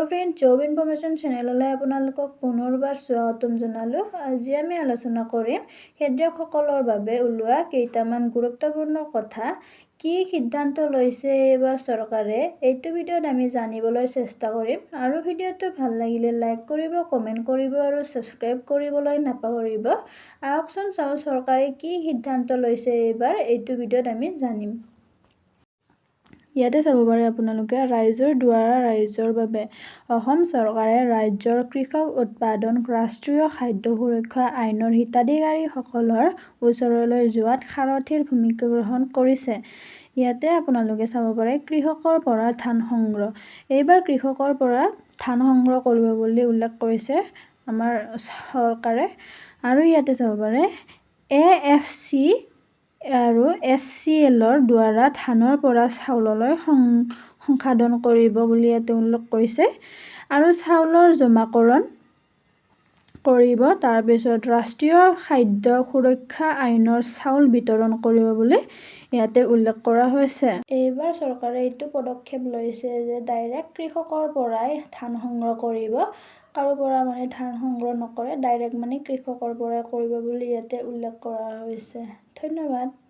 Friend, job information চেনেললৈ আপোনালোকক পুনৰবাৰ স্বাগতম জনালোঁ। আজি আমি আলোচনা কৰিম খেতিয়কসকলৰ বাবে ওলোৱা কেইটামান গুৰুত্বপূৰ্ণ কথা। কি সিদ্ধান্ত লৈছে এইবাৰ চৰকাৰে, এইটো ভিডিঅ'ত আমি জানিবলৈ চেষ্টা কৰিম। আৰু ভিডিঅ'টো ভাল লাগিলে লাইক কৰিব, কমেণ্ট কৰিব আৰু ছাবস্ক্ৰাইব কৰিবলৈ নাপাহৰিব। আহকচোন চাওঁ চৰকাৰে কি সিদ্ধান্ত লৈছে এইবাৰ, এইটো ভিডিঅ'ত আমি জানিম। ইয়াতে চাব পাৰে আপোনালোকে ৰাইজৰ দ্বাৰা ৰাইজৰ বাবে। অসম চৰকাৰে ৰাজ্যৰ কৃষক উৎপাদন ৰাষ্ট্ৰীয় খাদ্য সুৰক্ষা আইনৰ হিতাধিকাৰীসকলৰ ওচৰলৈ যোৱাত সাৰথীৰ ভূমিকা গ্ৰহণ কৰিছে। ইয়াতে আপোনালোকে চাব পাৰে কৃষকৰ পৰা ধান সংগ্ৰহ। এইবাৰ কৃষকৰ পৰা ধান সংগ্ৰহ কৰিব বুলি উল্লেখ কৰিছে আমাৰ চৰকাৰে। আৰু ইয়াতে চাব পাৰে AFC আৰু SCLৰ দ্বাৰা ধানৰ পৰা চাউললৈ সংশোধন কৰিব বুলি ইয়াতে উল্লেখ কৰিছে। আৰু চাউলৰ জমাকৰণ কৰিব, তাৰপিছত ৰাষ্ট্ৰীয় খাদ্য সুৰক্ষা আইনৰ চাউল বিতৰণ কৰিব বুলি ইয়াতে উল্লেখ কৰা হৈছে। এইবাৰ চৰকাৰে এইটো পদক্ষেপ লৈছে যে ডাইৰেক্ট কৃষকৰ পৰাই ধান সংগ্ৰহ কৰিব। কাৰো পৰা ধান সংগ্ৰহ নকৰে, ডাইৰেক্ট কৃষকৰ পৰাই কৰিব বুলি ইয়াতে উল্লেখ কৰা হৈছে। ধন্যবাদ।